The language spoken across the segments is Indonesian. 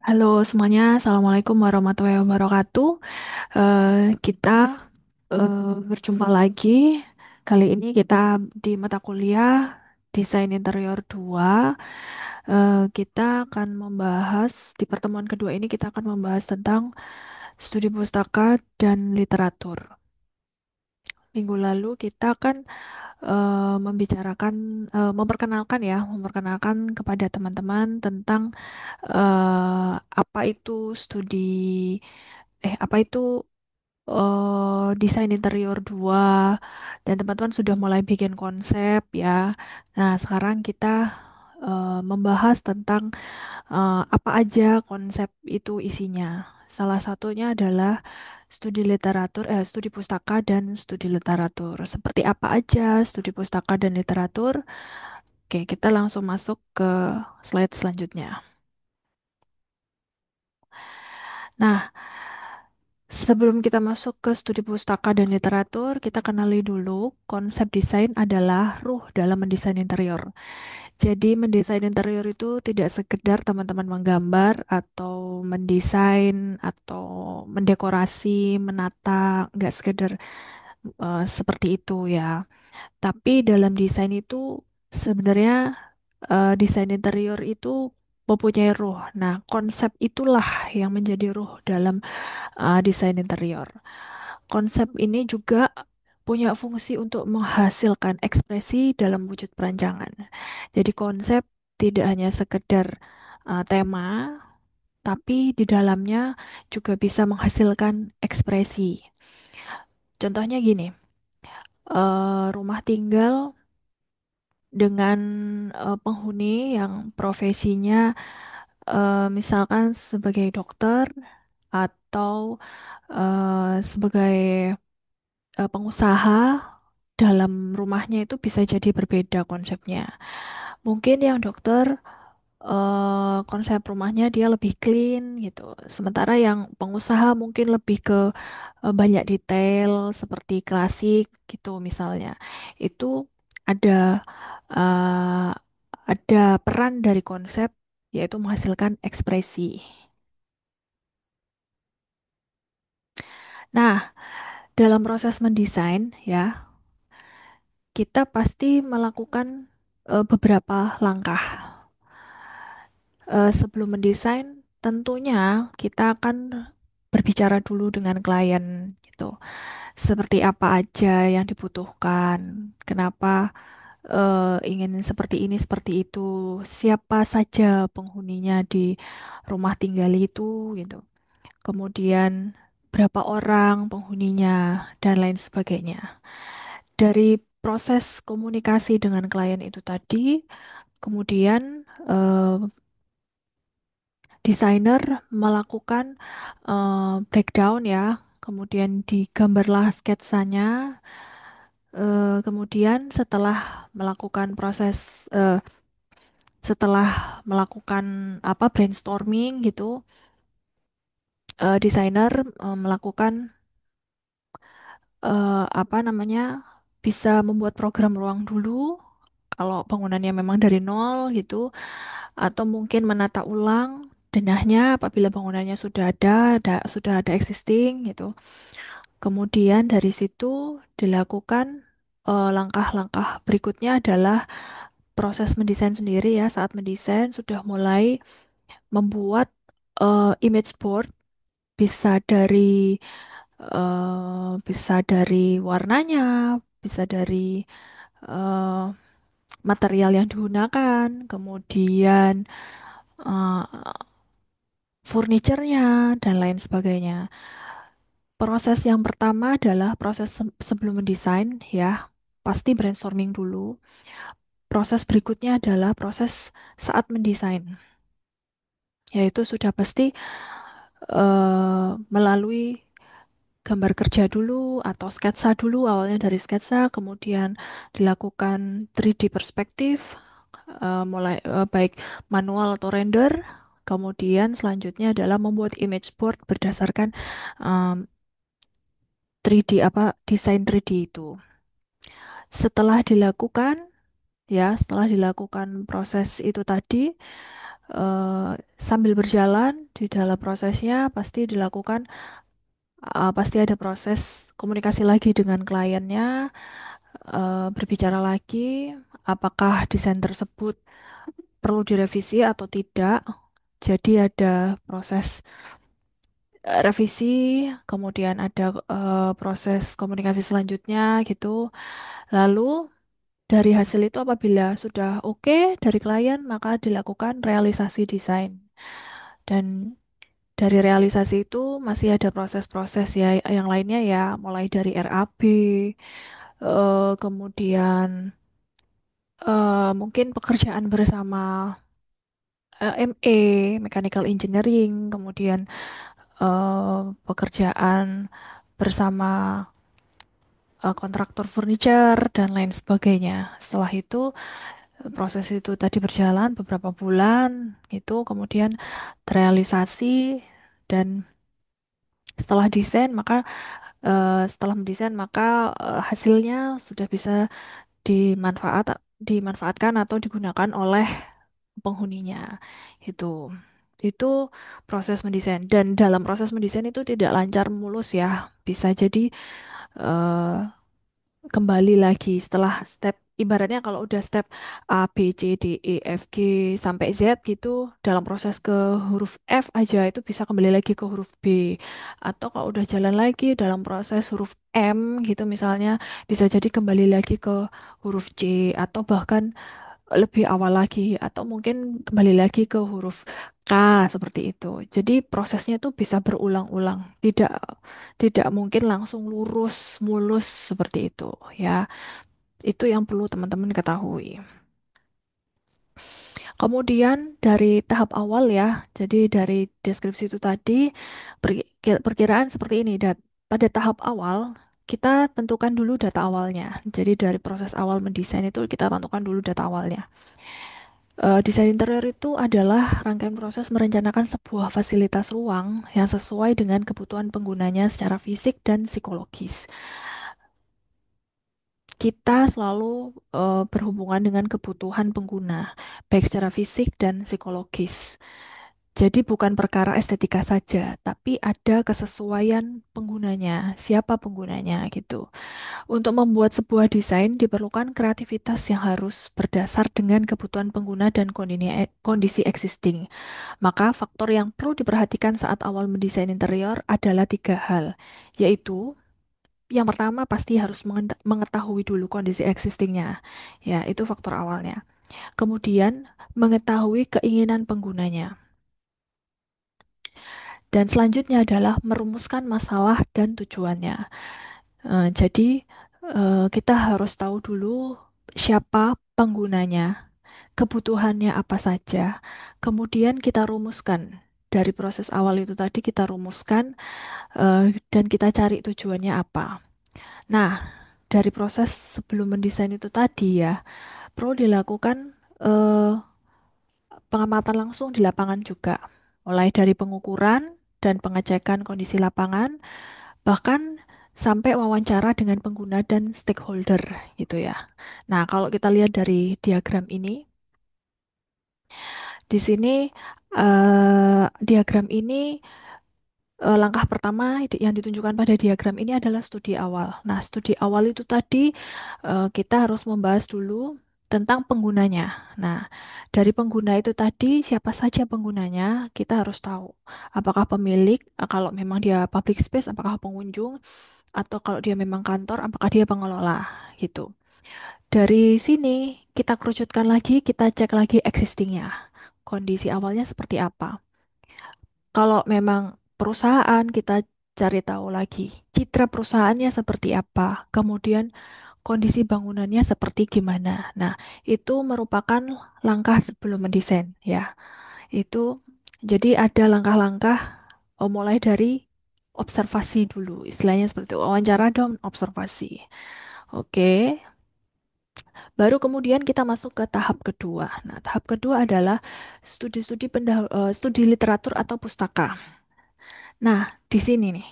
Halo semuanya, Assalamualaikum warahmatullahi wabarakatuh. Kita berjumpa lagi. Kali ini kita di mata kuliah Desain Interior 2. Kita akan membahas, di pertemuan kedua ini kita akan membahas tentang studi pustaka dan literatur. Minggu lalu kita akan membicarakan, memperkenalkan kepada teman-teman tentang apa itu studi, apa itu desain interior 2 dan teman-teman sudah mulai bikin konsep ya. Nah, sekarang kita membahas tentang apa aja konsep itu isinya. Salah satunya adalah studi pustaka dan studi literatur. Seperti apa aja studi pustaka dan literatur? Oke, kita langsung masuk ke slide selanjutnya. Nah, sebelum kita masuk ke studi pustaka dan literatur, kita kenali dulu konsep desain adalah ruh dalam mendesain interior. Jadi mendesain interior itu tidak sekedar teman-teman menggambar atau mendesain atau mendekorasi, menata, nggak sekedar seperti itu ya. Tapi dalam desain itu sebenarnya desain interior itu mempunyai ruh. Nah, konsep itulah yang menjadi ruh dalam desain interior. Konsep ini juga punya fungsi untuk menghasilkan ekspresi dalam wujud perancangan. Jadi konsep tidak hanya sekedar tema, tapi di dalamnya juga bisa menghasilkan ekspresi. Contohnya gini, rumah tinggal dengan penghuni yang profesinya misalkan sebagai dokter atau sebagai pengusaha dalam rumahnya itu bisa jadi berbeda konsepnya. Mungkin yang dokter konsep rumahnya dia lebih clean gitu. Sementara yang pengusaha mungkin lebih ke banyak detail seperti klasik gitu misalnya. Itu ada eh, ada peran dari konsep yaitu menghasilkan ekspresi. Nah, dalam proses mendesain ya, kita pasti melakukan beberapa langkah. Sebelum mendesain, tentunya kita akan berbicara dulu dengan klien gitu. Seperti apa aja yang dibutuhkan, kenapa ingin seperti ini, seperti itu, siapa saja penghuninya di rumah tinggal itu gitu. Kemudian berapa orang penghuninya dan lain sebagainya. Dari proses komunikasi dengan klien itu tadi, kemudian desainer melakukan breakdown ya, kemudian digambarlah sketsanya. Kemudian setelah melakukan apa brainstorming gitu, desainer melakukan apa namanya bisa membuat program ruang dulu kalau bangunannya memang dari nol gitu, atau mungkin menata ulang denahnya apabila bangunannya sudah ada existing gitu. Kemudian dari situ dilakukan langkah-langkah berikutnya adalah proses mendesain sendiri ya. Saat mendesain sudah mulai membuat image board, bisa dari warnanya, bisa dari eh, material yang digunakan, kemudian eh, furniturnya dan lain sebagainya. Proses yang pertama adalah proses sebelum mendesain ya, pasti brainstorming dulu. Proses berikutnya adalah proses saat mendesain, yaitu sudah pasti melalui gambar kerja dulu atau sketsa dulu, awalnya dari sketsa, kemudian dilakukan 3D perspektif, baik manual atau render, kemudian selanjutnya adalah membuat image board berdasarkan em, 3D desain 3D itu. Setelah dilakukan, ya, setelah dilakukan proses itu tadi, Sambil berjalan di dalam prosesnya pasti ada proses komunikasi lagi dengan kliennya, berbicara lagi apakah desain tersebut perlu direvisi atau tidak. Jadi ada proses revisi, kemudian ada proses komunikasi selanjutnya gitu. Lalu dari hasil itu apabila sudah oke dari klien, maka dilakukan realisasi desain. Dan dari realisasi itu masih ada proses-proses ya yang lainnya ya, mulai dari RAB, kemudian mungkin pekerjaan bersama ME, Mechanical Engineering, kemudian pekerjaan bersama kontraktor furniture dan lain sebagainya. Setelah itu proses itu tadi berjalan beberapa bulan itu kemudian terrealisasi dan setelah mendesain maka hasilnya sudah bisa dimanfaatkan atau digunakan oleh penghuninya. Itu itu proses mendesain, dan dalam proses mendesain itu tidak lancar mulus ya, bisa jadi eh, kembali lagi setelah step, ibaratnya kalau udah step A, B, C, D, E, F, G sampai Z gitu, dalam proses ke huruf F aja itu bisa kembali lagi ke huruf B. Atau kalau udah jalan lagi dalam proses huruf M gitu misalnya, bisa jadi kembali lagi ke huruf C, atau bahkan lebih awal lagi, atau mungkin kembali lagi ke huruf K seperti itu. Jadi prosesnya tuh bisa berulang-ulang, tidak mungkin langsung lurus mulus seperti itu ya. Itu yang perlu teman-teman ketahui. Kemudian dari tahap awal ya, jadi dari deskripsi itu tadi perkiraan seperti ini. Pada tahap awal kita tentukan dulu data awalnya. Jadi dari proses awal mendesain itu kita tentukan dulu data awalnya. Desain interior itu adalah rangkaian proses merencanakan sebuah fasilitas ruang yang sesuai dengan kebutuhan penggunanya secara fisik dan psikologis. Kita selalu berhubungan dengan kebutuhan pengguna, baik secara fisik dan psikologis. Jadi bukan perkara estetika saja, tapi ada kesesuaian penggunanya, siapa penggunanya gitu. Untuk membuat sebuah desain diperlukan kreativitas yang harus berdasar dengan kebutuhan pengguna dan kondisi existing. Maka faktor yang perlu diperhatikan saat awal mendesain interior adalah tiga hal, yaitu yang pertama pasti harus mengetahui dulu kondisi existingnya. Ya, itu faktor awalnya. Kemudian mengetahui keinginan penggunanya. Dan selanjutnya adalah merumuskan masalah dan tujuannya. Jadi kita harus tahu dulu siapa penggunanya, kebutuhannya apa saja. Kemudian kita rumuskan. Dari proses awal itu tadi kita rumuskan dan kita cari tujuannya apa. Nah, dari proses sebelum mendesain itu tadi ya, perlu dilakukan eh, pengamatan langsung di lapangan juga, mulai dari pengukuran dan pengecekan kondisi lapangan, bahkan sampai wawancara dengan pengguna dan stakeholder gitu ya. Nah, kalau kita lihat dari diagram ini, di sini diagram ini langkah pertama yang ditunjukkan pada diagram ini adalah studi awal. Nah, studi awal itu tadi kita harus membahas dulu tentang penggunanya. Nah, dari pengguna itu tadi siapa saja penggunanya, kita harus tahu. Apakah pemilik, kalau memang dia public space, apakah pengunjung, atau kalau dia memang kantor, apakah dia pengelola gitu. Dari sini kita kerucutkan lagi, kita cek lagi existingnya. Kondisi awalnya seperti apa. Kalau memang perusahaan, kita cari tahu lagi citra perusahaannya seperti apa, kemudian kondisi bangunannya seperti gimana. Nah, itu merupakan langkah sebelum mendesain ya. Itu jadi ada langkah-langkah mulai dari observasi dulu, istilahnya seperti itu, wawancara dan observasi. Oke, baru kemudian kita masuk ke tahap kedua. Nah, tahap kedua adalah studi literatur atau pustaka. Nah, di sini nih,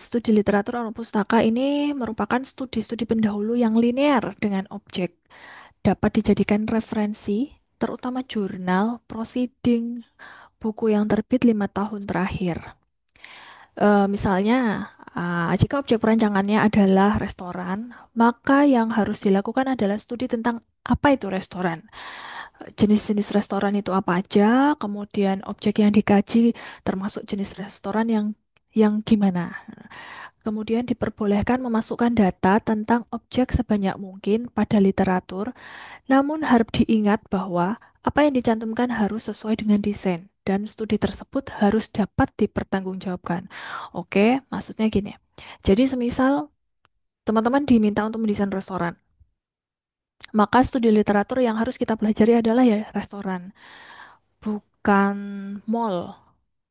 studi literatur atau pustaka ini merupakan studi-studi pendahulu yang linear dengan objek, dapat dijadikan referensi. terutama jurnal, proceeding, buku yang terbit 5 tahun terakhir. Misalnya, jika objek perancangannya adalah restoran, maka yang harus dilakukan adalah studi tentang apa itu restoran. Jenis-jenis restoran itu apa aja, kemudian objek yang dikaji termasuk jenis restoran yang gimana. Kemudian diperbolehkan memasukkan data tentang objek sebanyak mungkin pada literatur, namun harap diingat bahwa apa yang dicantumkan harus sesuai dengan desain dan studi tersebut harus dapat dipertanggungjawabkan. Oke, maksudnya gini. Jadi semisal teman-teman diminta untuk mendesain restoran, maka studi literatur yang harus kita pelajari adalah ya restoran, bukan mall,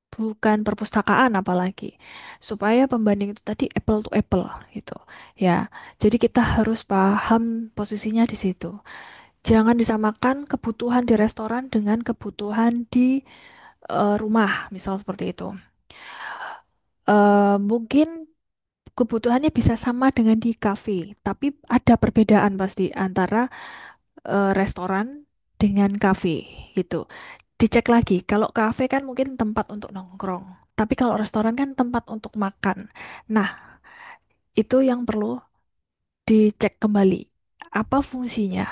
bukan perpustakaan apalagi. Supaya pembanding itu tadi apple to apple gitu. Ya. Jadi kita harus paham posisinya di situ. Jangan disamakan kebutuhan di restoran dengan kebutuhan di rumah, misal seperti itu. Mungkin kebutuhannya bisa sama dengan di kafe, tapi ada perbedaan pasti antara restoran dengan kafe gitu. Dicek lagi, kalau kafe kan mungkin tempat untuk nongkrong, tapi kalau restoran kan tempat untuk makan. Nah, itu yang perlu dicek kembali. Apa fungsinya?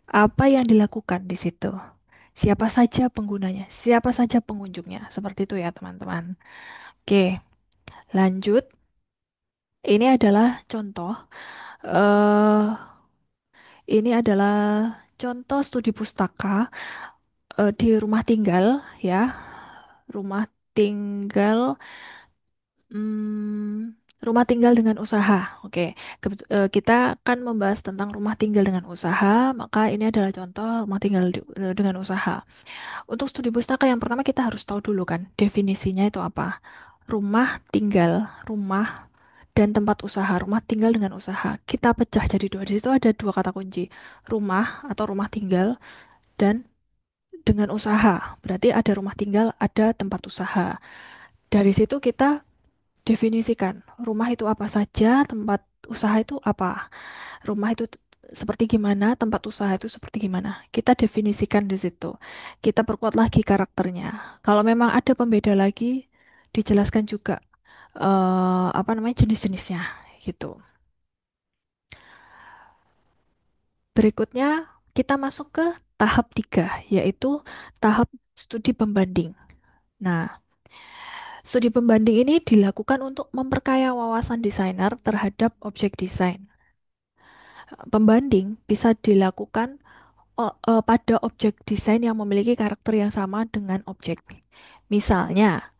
Apa yang dilakukan di situ? Siapa saja penggunanya? Siapa saja pengunjungnya? Seperti itu ya, teman-teman. Oke, lanjut. Ini adalah contoh. eh ini adalah contoh studi pustaka di rumah tinggal ya. Rumah tinggal, rumah tinggal dengan usaha. Oke, kita akan membahas tentang rumah tinggal dengan usaha. Maka ini adalah contoh rumah tinggal dengan usaha. Untuk studi pustaka yang pertama kita harus tahu dulu kan definisinya itu apa. Rumah tinggal, rumah dan tempat usaha, rumah tinggal dengan usaha. Kita pecah jadi dua. Di situ ada dua kata kunci. Rumah atau rumah tinggal dan dengan usaha. Berarti ada rumah tinggal, ada tempat usaha. Dari situ kita definisikan rumah itu apa saja, tempat usaha itu apa. Rumah itu seperti gimana, tempat usaha itu seperti gimana. Kita definisikan di situ. Kita perkuat lagi karakternya. Kalau memang ada pembeda lagi, dijelaskan juga apa namanya jenis-jenisnya gitu. Berikutnya kita masuk ke tahap 3, yaitu tahap studi pembanding. Nah, studi pembanding ini dilakukan untuk memperkaya wawasan desainer terhadap objek desain. Pembanding bisa dilakukan pada objek desain yang memiliki karakter yang sama dengan objek. Misalnya,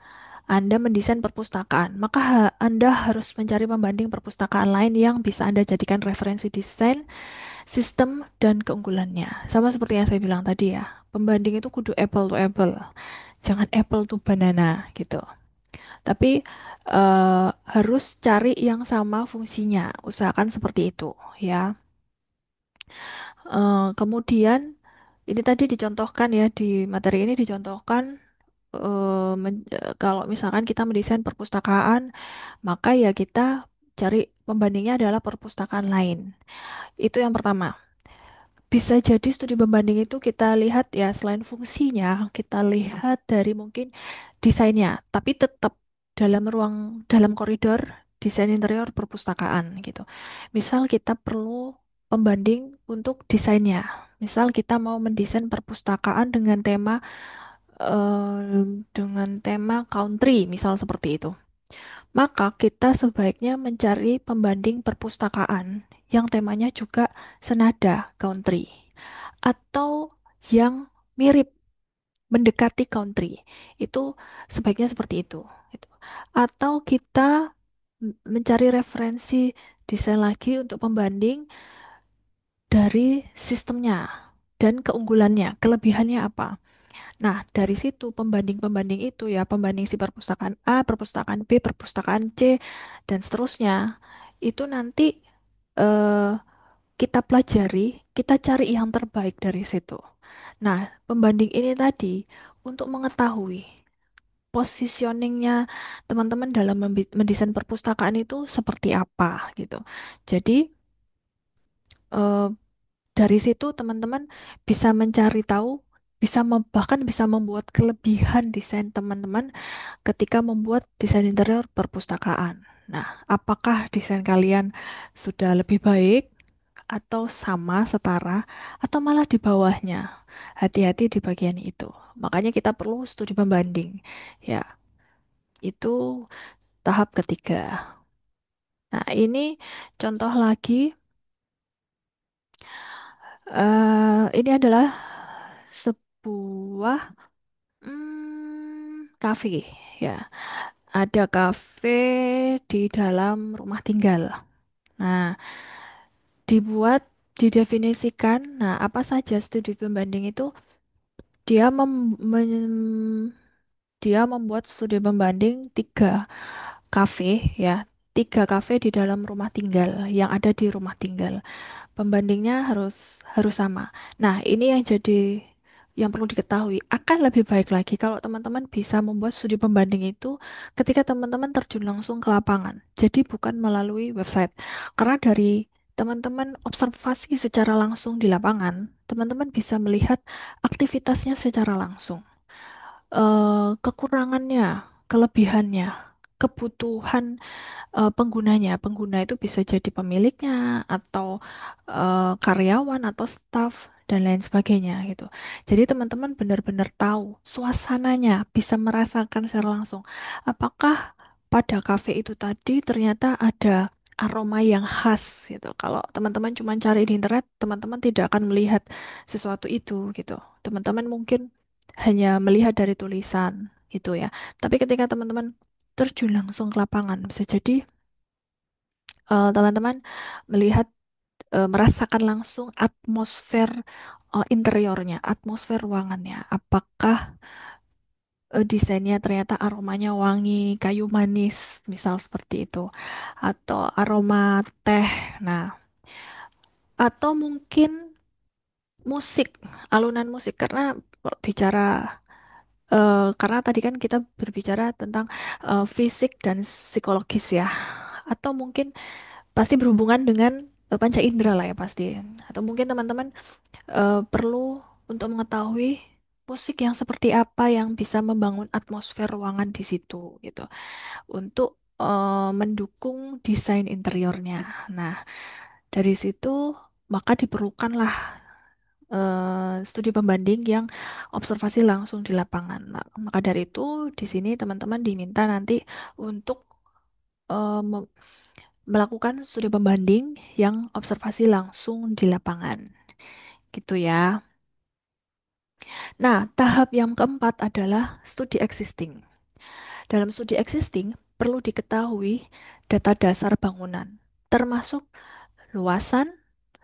Anda mendesain perpustakaan, maka Anda harus mencari pembanding perpustakaan lain yang bisa Anda jadikan referensi desain, sistem, dan keunggulannya. Sama seperti yang saya bilang tadi ya, pembanding itu kudu apple to apple, jangan apple to banana gitu. Tapi harus cari yang sama fungsinya, usahakan seperti itu ya. Kemudian ini tadi dicontohkan ya di materi ini dicontohkan kalau misalkan kita mendesain perpustakaan, maka ya kita cari pembandingnya adalah perpustakaan lain. Itu yang pertama. Bisa jadi studi pembanding itu kita lihat ya selain fungsinya, kita lihat dari mungkin desainnya, tapi tetap dalam koridor desain interior perpustakaan gitu. Misal kita perlu pembanding untuk desainnya. Misal kita mau mendesain perpustakaan dengan tema country, misal seperti itu. Maka kita sebaiknya mencari pembanding perpustakaan yang temanya juga senada country atau yang mirip mendekati country. Itu sebaiknya seperti itu. Gitu. Atau kita mencari referensi desain lagi untuk pembanding dari sistemnya dan keunggulannya, kelebihannya apa. Nah, dari situ pembanding-pembanding itu ya, pembanding si perpustakaan A, perpustakaan B, perpustakaan C, dan seterusnya, itu nanti eh, kita pelajari, kita cari yang terbaik dari situ. Nah, pembanding ini tadi untuk mengetahui positioningnya teman-teman dalam mendesain perpustakaan itu seperti apa gitu. Jadi eh, dari situ teman-teman bisa mencari tahu bahkan bisa membuat kelebihan desain teman-teman ketika membuat desain interior perpustakaan. Nah, apakah desain kalian sudah lebih baik atau sama, setara, atau malah di bawahnya? Hati-hati di bagian itu. Makanya kita perlu studi pembanding. Ya, itu tahap ketiga. Nah, ini contoh lagi. Ini adalah sebuah kafe. Ya, ada kafe di dalam rumah tinggal. Nah, didefinisikan. Nah, apa saja studi pembanding itu? Dia dia membuat studi pembanding kafe ya, tiga kafe di dalam rumah tinggal yang ada di rumah tinggal. Pembandingnya harus harus sama. Nah, ini yang perlu diketahui. Akan lebih baik lagi kalau teman-teman bisa membuat studi pembanding itu ketika teman-teman terjun langsung ke lapangan. Jadi bukan melalui website. Karena dari teman-teman observasi secara langsung di lapangan, teman-teman bisa melihat aktivitasnya secara langsung, kekurangannya, kelebihannya, kebutuhan penggunanya. Pengguna itu bisa jadi pemiliknya atau karyawan atau staff dan lain sebagainya gitu. Jadi teman-teman benar-benar tahu suasananya, bisa merasakan secara langsung. Apakah pada kafe itu tadi ternyata ada aroma yang khas gitu. Kalau teman-teman cuma cari di internet, teman-teman tidak akan melihat sesuatu itu gitu. Teman-teman mungkin hanya melihat dari tulisan gitu ya. Tapi ketika teman-teman terjun langsung ke lapangan, bisa jadi teman-teman melihat, merasakan langsung atmosfer interiornya, atmosfer ruangannya. Apakah desainnya ternyata aromanya wangi, kayu manis, misal seperti itu, atau aroma teh. Nah, atau mungkin musik, alunan musik, karena bicara karena tadi kan kita berbicara tentang fisik dan psikologis ya, atau mungkin pasti berhubungan dengan panca indera lah ya pasti. Atau mungkin teman-teman perlu untuk mengetahui musik yang seperti apa yang bisa membangun atmosfer ruangan di situ gitu untuk mendukung desain interiornya. Nah, dari situ maka diperlukanlah studi pembanding yang observasi langsung di lapangan. Nah, maka dari itu di sini teman-teman diminta nanti untuk eh, melakukan studi pembanding yang observasi langsung di lapangan. Gitu ya. Nah, tahap yang keempat adalah studi existing. Dalam studi existing, perlu diketahui data dasar bangunan, termasuk luasan,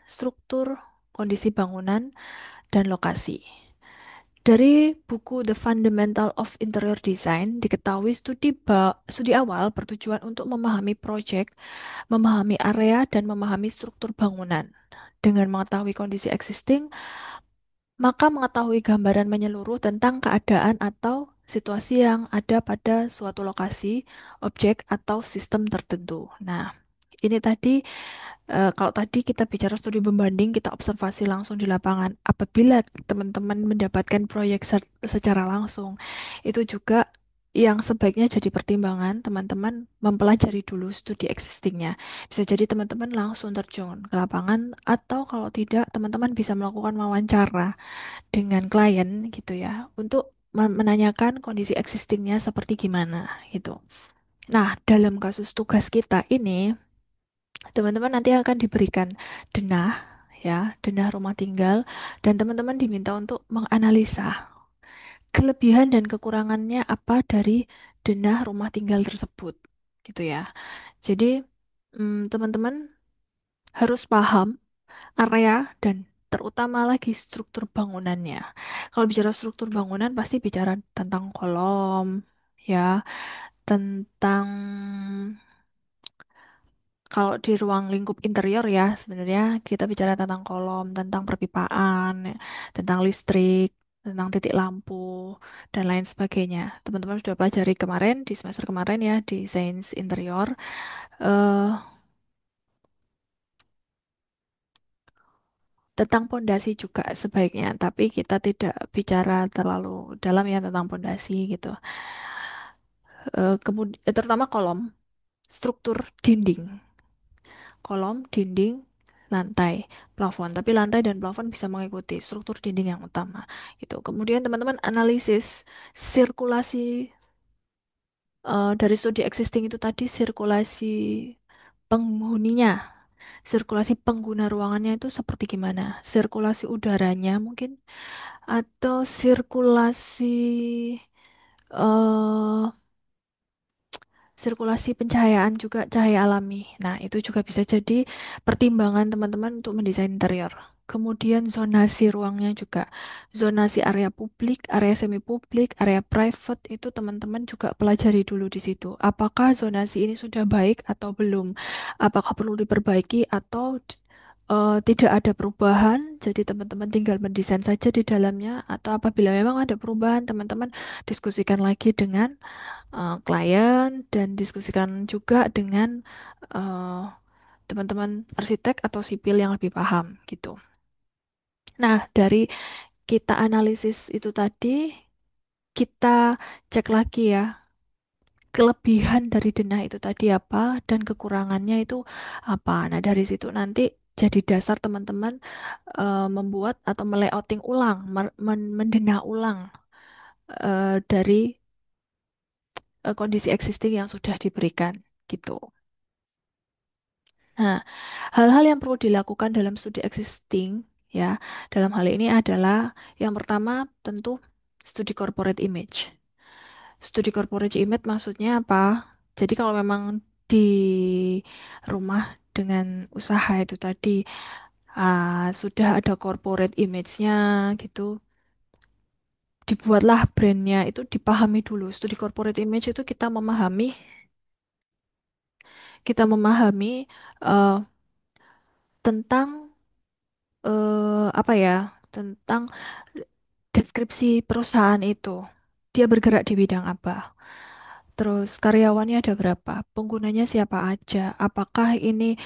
struktur, kondisi bangunan, dan lokasi. Dari buku The Fundamental of Interior Design, diketahui studi awal bertujuan untuk memahami proyek, memahami area, dan memahami struktur bangunan. Dengan mengetahui kondisi existing, maka mengetahui gambaran menyeluruh tentang keadaan atau situasi yang ada pada suatu lokasi, objek, atau sistem tertentu. Nah, ini tadi, kalau tadi kita bicara studi pembanding, kita observasi langsung di lapangan. Apabila teman-teman mendapatkan proyek secara langsung, itu juga yang sebaiknya jadi pertimbangan teman-teman mempelajari dulu studi existingnya. Bisa jadi teman-teman langsung terjun ke lapangan, atau kalau tidak, teman-teman bisa melakukan wawancara dengan klien gitu ya, untuk menanyakan kondisi existingnya seperti gimana gitu. Nah, dalam kasus tugas kita ini, teman-teman nanti akan diberikan denah, ya, denah rumah tinggal, dan teman-teman diminta untuk menganalisa kelebihan dan kekurangannya apa dari denah rumah tinggal tersebut, gitu ya. Jadi, teman-teman harus paham area dan terutama lagi struktur bangunannya. Kalau bicara struktur bangunan pasti bicara tentang kolom, ya, tentang kalau di ruang lingkup interior ya sebenarnya kita bicara tentang kolom, tentang perpipaan, ya, tentang listrik, tentang titik lampu dan lain sebagainya. Teman-teman sudah pelajari kemarin di semester kemarin ya di Sains Interior. eh Tentang pondasi juga sebaiknya, tapi kita tidak bicara terlalu dalam ya tentang pondasi gitu. Kemudian terutama kolom, struktur dinding, kolom, dinding, lantai, plafon. Tapi lantai dan plafon bisa mengikuti struktur dinding yang utama. Gitu. Kemudian teman-teman analisis sirkulasi dari studi existing itu tadi sirkulasi penghuninya, sirkulasi pengguna ruangannya itu seperti gimana? Sirkulasi udaranya mungkin atau sirkulasi eh sirkulasi pencahayaan juga cahaya alami. Nah, itu juga bisa jadi pertimbangan teman-teman untuk mendesain interior. Kemudian zonasi ruangnya juga. Zonasi area publik, area semi publik, area private itu teman-teman juga pelajari dulu di situ. Apakah zonasi ini sudah baik atau belum? Apakah perlu diperbaiki atau tidak ada perubahan? Jadi teman-teman tinggal mendesain saja di dalamnya atau apabila memang ada perubahan, teman-teman diskusikan lagi dengan klien dan diskusikan juga dengan eh, teman-teman arsitek atau sipil yang lebih paham gitu. Nah, dari kita analisis itu tadi, kita cek lagi ya, kelebihan dari denah itu tadi apa dan kekurangannya itu apa. Nah, dari situ nanti jadi dasar teman-teman membuat atau melayouting ulang, mendenah ulang dari kondisi existing yang sudah diberikan gitu. Nah, hal-hal yang perlu dilakukan dalam studi existing ya, dalam hal ini adalah yang pertama tentu studi corporate image. Studi corporate image maksudnya apa? Jadi kalau memang di rumah dengan usaha itu tadi sudah ada corporate image-nya gitu, dibuatlah brandnya itu dipahami dulu. Studi corporate image itu kita memahami eh, tentang apa ya? Tentang deskripsi perusahaan itu. Dia bergerak di bidang apa? Terus karyawannya ada berapa? Penggunanya siapa aja? Apakah ini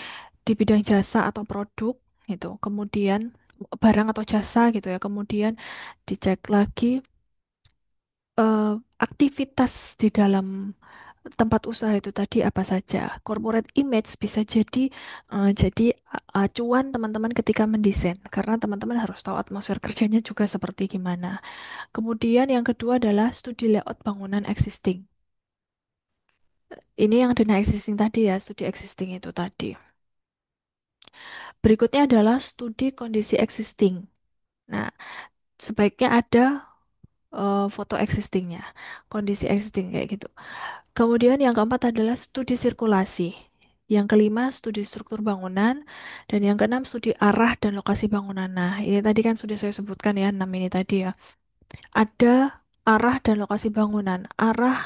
di bidang jasa atau produk gitu? Kemudian barang atau jasa gitu ya. Kemudian dicek lagi eh, aktivitas di dalam tempat usaha itu tadi apa saja. Corporate image bisa jadi acuan teman-teman ketika mendesain karena teman-teman harus tahu atmosfer kerjanya juga seperti gimana. Kemudian yang kedua adalah studi layout bangunan existing. Ini yang dana existing tadi ya, studi existing itu tadi. Berikutnya adalah studi kondisi existing. Nah, sebaiknya ada foto existingnya, kondisi existing kayak gitu. Kemudian yang keempat adalah studi sirkulasi. Yang kelima, studi struktur bangunan. Dan yang keenam, studi arah dan lokasi bangunan. Nah, ini tadi kan sudah saya sebutkan ya, 6 ini tadi ya. Ada arah dan lokasi bangunan. Arah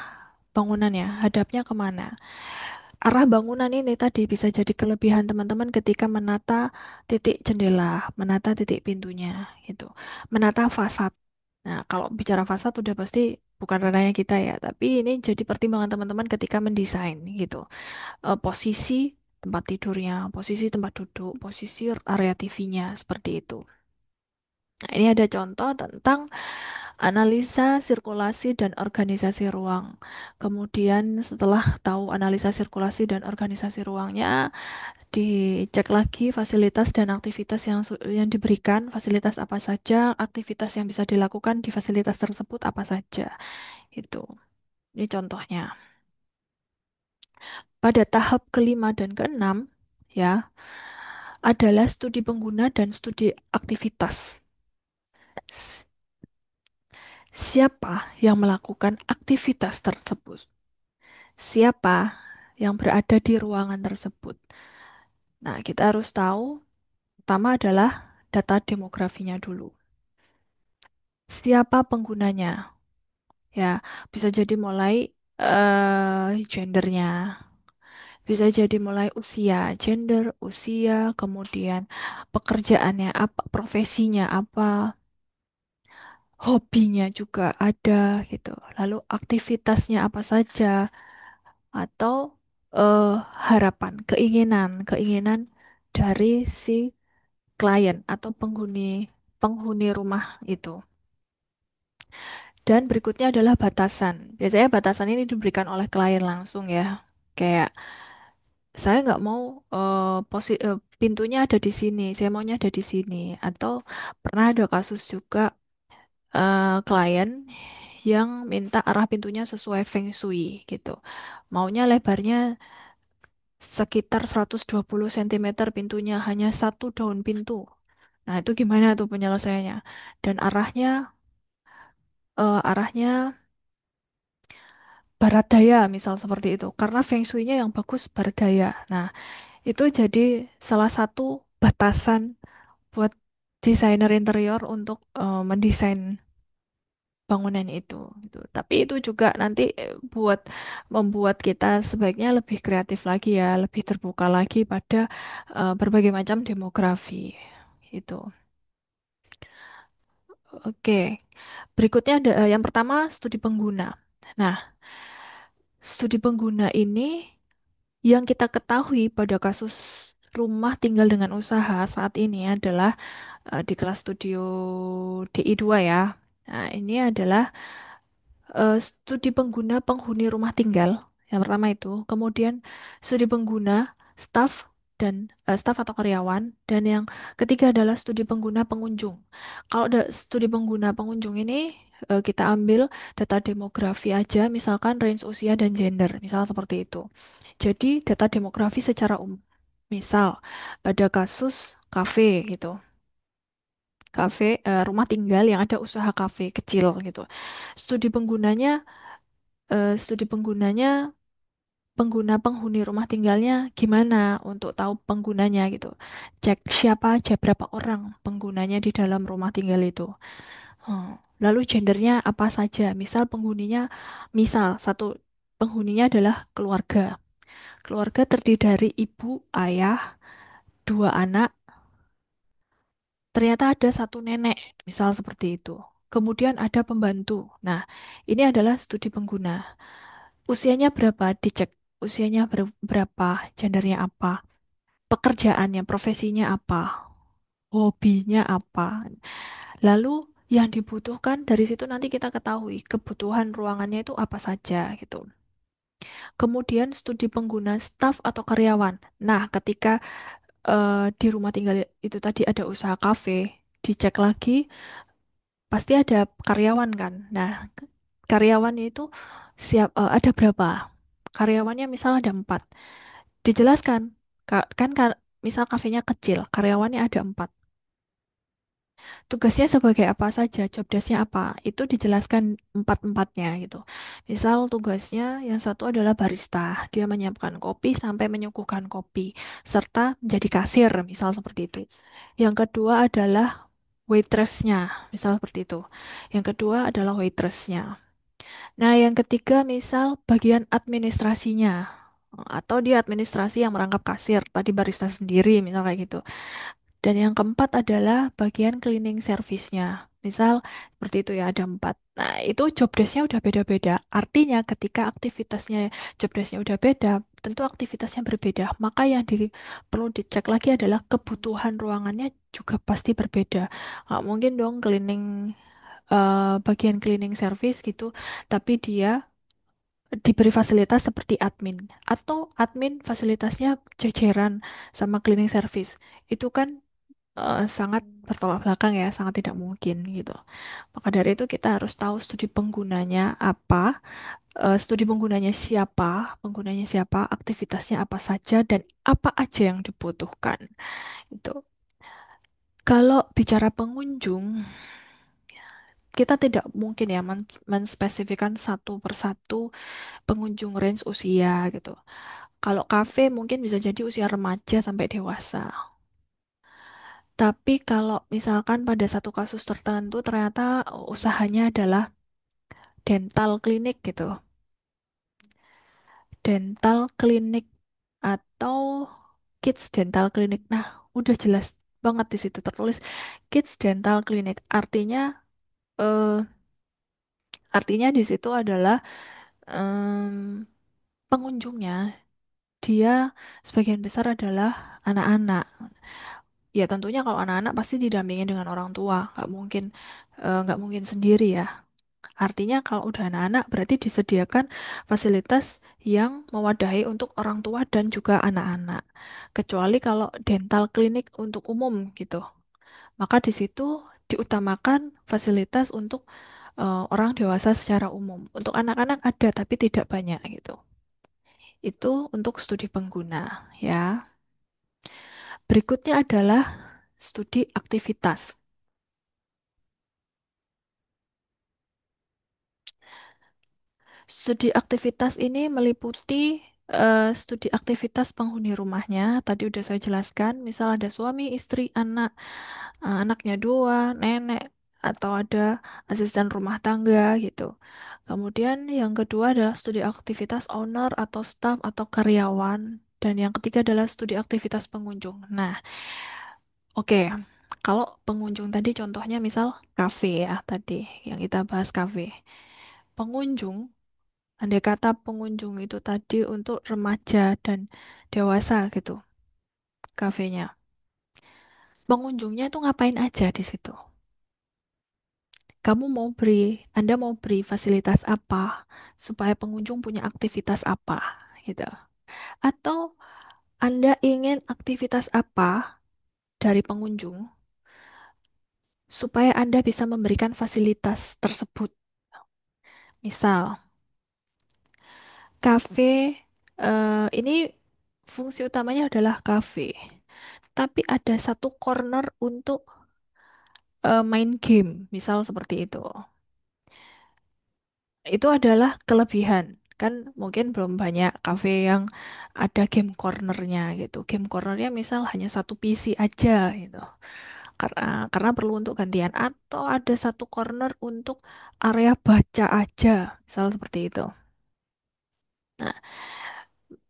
bangunannya, hadapnya kemana? Arah bangunan ini tadi bisa jadi kelebihan teman-teman ketika menata titik jendela, menata titik pintunya, gitu. Menata fasad. Nah, kalau bicara fasad udah pasti bukan ranahnya kita ya, tapi ini jadi pertimbangan teman-teman ketika mendesain, gitu. Posisi tempat tidurnya, posisi tempat duduk, posisi area TV-nya, seperti itu. Nah, ini ada contoh tentang analisa sirkulasi dan organisasi ruang. Kemudian setelah tahu analisa sirkulasi dan organisasi ruangnya, dicek lagi fasilitas dan aktivitas yang diberikan, fasilitas apa saja, aktivitas yang bisa dilakukan di fasilitas tersebut apa saja. Itu. Ini contohnya. Pada tahap kelima dan keenam, ya, adalah studi pengguna dan studi aktivitas. Siapa yang melakukan aktivitas tersebut? Siapa yang berada di ruangan tersebut? Nah, kita harus tahu, pertama adalah data demografinya dulu. Siapa penggunanya? Ya, bisa jadi mulai gendernya, bisa jadi mulai usia, gender, usia, kemudian pekerjaannya apa, profesinya apa, hobinya juga ada gitu. Lalu aktivitasnya apa saja atau eh, harapan, keinginan dari si klien atau penghuni rumah itu. Dan berikutnya adalah batasan. Biasanya batasan ini diberikan oleh klien langsung ya. Kayak saya nggak mau pintunya ada di sini, saya maunya ada di sini. Atau pernah ada kasus juga klien yang minta arah pintunya sesuai Feng Shui gitu. Maunya lebarnya sekitar 120 cm pintunya, hanya satu daun pintu. Nah, itu gimana tuh penyelesaiannya? Dan arahnya barat daya, misal seperti itu. Karena Feng Shui-nya yang bagus barat daya. Nah, itu jadi salah satu batasan buat desainer interior untuk mendesain bangunan itu gitu. Tapi itu juga nanti buat membuat kita sebaiknya lebih kreatif lagi ya, lebih terbuka lagi pada berbagai macam demografi itu. Oke. Berikutnya ada yang pertama studi pengguna. Nah, studi pengguna ini yang kita ketahui pada kasus rumah tinggal dengan usaha saat ini adalah di kelas studio DI2 ya. Nah, ini adalah studi pengguna penghuni rumah tinggal. Yang pertama itu, kemudian studi pengguna staf dan staf atau karyawan, dan yang ketiga adalah studi pengguna pengunjung. Kalau ada studi pengguna pengunjung ini kita ambil data demografi aja, misalkan range usia dan gender, misal seperti itu. Jadi data demografi secara umum. Misal pada kasus kafe gitu. Kafe rumah tinggal yang ada usaha kafe kecil gitu. Studi penggunanya studi pengguna penghuni rumah tinggalnya gimana untuk tahu penggunanya gitu. Cek siapa aja berapa orang penggunanya di dalam rumah tinggal itu. Lalu gendernya apa saja? Misal satu penghuninya adalah keluarga. Keluarga terdiri dari ibu, ayah, dua anak, ternyata ada satu nenek, misal seperti itu. Kemudian ada pembantu. Nah, ini adalah studi pengguna. Usianya berapa? Dicek. Usianya berapa? Gendernya apa? Pekerjaannya, profesinya apa? Hobinya apa? Lalu yang dibutuhkan dari situ nanti kita ketahui kebutuhan ruangannya itu apa saja gitu. Kemudian studi pengguna staf atau karyawan. Nah, ketika di rumah tinggal itu tadi ada usaha kafe, dicek lagi pasti ada karyawan kan. Nah, karyawannya itu ada berapa? Karyawannya misal ada 4. Dijelaskan, misal kafenya kecil, karyawannya ada 4. Tugasnya sebagai apa saja, job desk-nya apa, itu dijelaskan empat-empatnya gitu. Misal tugasnya yang satu adalah barista, dia menyiapkan kopi sampai menyuguhkan kopi, serta menjadi kasir, misal seperti itu. Yang kedua adalah waitress-nya, misal seperti itu. Yang kedua adalah waitress-nya. Nah, yang ketiga misal bagian administrasinya. Atau dia administrasi yang merangkap kasir, tadi barista sendiri, misal kayak gitu. Dan yang keempat adalah bagian cleaning service-nya. Misal seperti itu ya, ada 4. Nah, itu job desk-nya udah beda-beda. Artinya ketika job desk-nya udah beda, tentu aktivitasnya berbeda. Maka yang perlu dicek lagi adalah kebutuhan ruangannya juga pasti berbeda. Nggak mungkin dong bagian cleaning service gitu, tapi dia diberi fasilitas seperti admin. Atau admin fasilitasnya jejeran sama cleaning service. Itu kan sangat bertolak belakang ya, sangat tidak mungkin gitu. Maka dari itu kita harus tahu studi penggunanya apa, penggunanya siapa, aktivitasnya apa saja, dan apa aja yang dibutuhkan. Itu. Kalau bicara pengunjung, kita tidak mungkin ya menspesifikkan satu persatu pengunjung range usia gitu. Kalau kafe mungkin bisa jadi usia remaja sampai dewasa. Tapi kalau misalkan pada satu kasus tertentu ternyata usahanya adalah dental klinik gitu. Dental klinik atau kids dental klinik. Nah, udah jelas banget di situ tertulis kids dental klinik. Eh, artinya di situ adalah pengunjungnya dia sebagian besar adalah anak-anak. Ya tentunya kalau anak-anak pasti didampingi dengan orang tua, nggak mungkin sendiri ya. Artinya kalau udah anak-anak berarti disediakan fasilitas yang mewadahi untuk orang tua dan juga anak-anak. Kecuali kalau dental klinik untuk umum gitu, maka di situ diutamakan fasilitas untuk orang dewasa secara umum. Untuk anak-anak ada tapi tidak banyak gitu. Itu untuk studi pengguna ya. Berikutnya adalah studi aktivitas. Studi aktivitas ini meliputi studi aktivitas penghuni rumahnya. Tadi udah saya jelaskan, misal ada suami, istri, anak, anaknya dua, nenek, atau ada asisten rumah tangga gitu. Kemudian yang kedua adalah studi aktivitas owner atau staff atau karyawan. Dan yang ketiga adalah studi aktivitas pengunjung. Nah, oke. Kalau pengunjung tadi contohnya misal kafe ya tadi yang kita bahas kafe. Pengunjung andai kata pengunjung itu tadi untuk remaja dan dewasa gitu, kafenya. Pengunjungnya itu ngapain aja di situ? Anda mau beri fasilitas apa supaya pengunjung punya aktivitas apa gitu. Atau Anda ingin aktivitas apa dari pengunjung supaya Anda bisa memberikan fasilitas tersebut. Misal, kafe ini fungsi utamanya adalah kafe. Tapi ada satu corner untuk main game, misal seperti itu. Itu adalah kelebihan. Kan mungkin belum banyak kafe yang ada game cornernya gitu. Game cornernya misal hanya satu PC aja gitu. Karena perlu untuk gantian atau ada satu corner untuk area baca aja, misal seperti itu. Nah,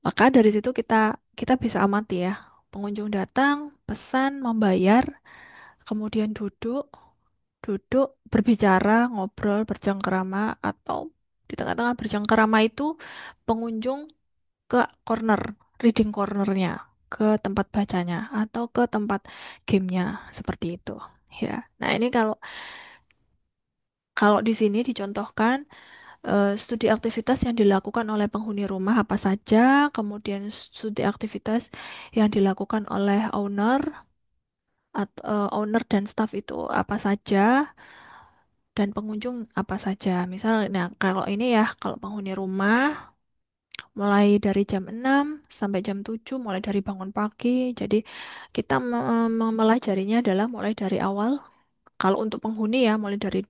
maka dari situ kita bisa amati ya. Pengunjung datang, pesan, membayar, kemudian duduk, berbicara, ngobrol, bercengkerama, atau di tengah-tengah bercengkerama itu pengunjung ke corner, reading cornernya, ke tempat bacanya, atau ke tempat gamenya, seperti itu. Ya, nah ini kalau kalau di sini dicontohkan studi aktivitas yang dilakukan oleh penghuni rumah apa saja, kemudian studi aktivitas yang dilakukan oleh owner dan staff itu apa saja, dan pengunjung apa saja. Misal, nah kalau ini ya, kalau penghuni rumah mulai dari jam 6 sampai jam 7, mulai dari bangun pagi. Jadi kita mempelajarinya adalah mulai dari awal. Kalau untuk penghuni ya, mulai dari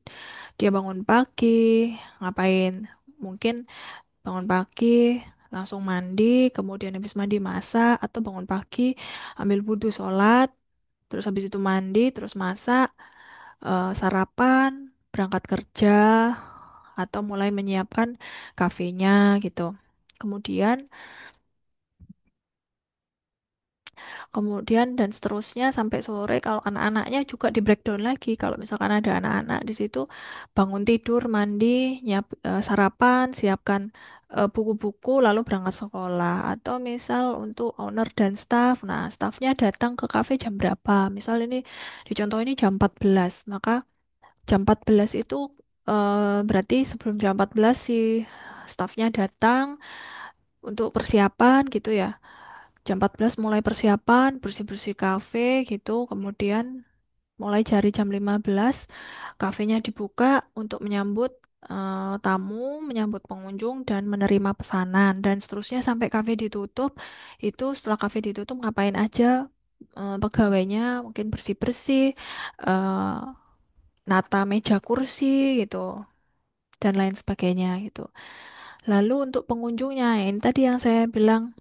dia bangun pagi, ngapain? Mungkin bangun pagi, langsung mandi, kemudian habis mandi masak, atau bangun pagi, ambil wudhu sholat, terus habis itu mandi, terus masak, sarapan, berangkat kerja, atau mulai menyiapkan kafenya gitu. Kemudian, kemudian dan seterusnya sampai sore kalau anak-anaknya juga di breakdown lagi. Kalau misalkan ada anak-anak di situ bangun tidur, mandi, sarapan, siapkan buku-buku lalu berangkat sekolah. Atau misal untuk owner dan staff, nah staffnya datang ke kafe jam berapa? Misal ini di contoh ini jam 14, maka jam 14 itu berarti sebelum jam 14 si stafnya datang untuk persiapan gitu ya. Jam 14 mulai persiapan, bersih-bersih kafe gitu. Kemudian mulai dari jam 15 kafenya dibuka untuk menyambut tamu, menyambut pengunjung dan menerima pesanan dan seterusnya sampai kafe ditutup. Itu setelah kafe ditutup ngapain aja pegawainya mungkin bersih-bersih, eh, nata meja kursi gitu dan lain sebagainya gitu. Lalu untuk pengunjungnya, ya ini tadi yang saya bilang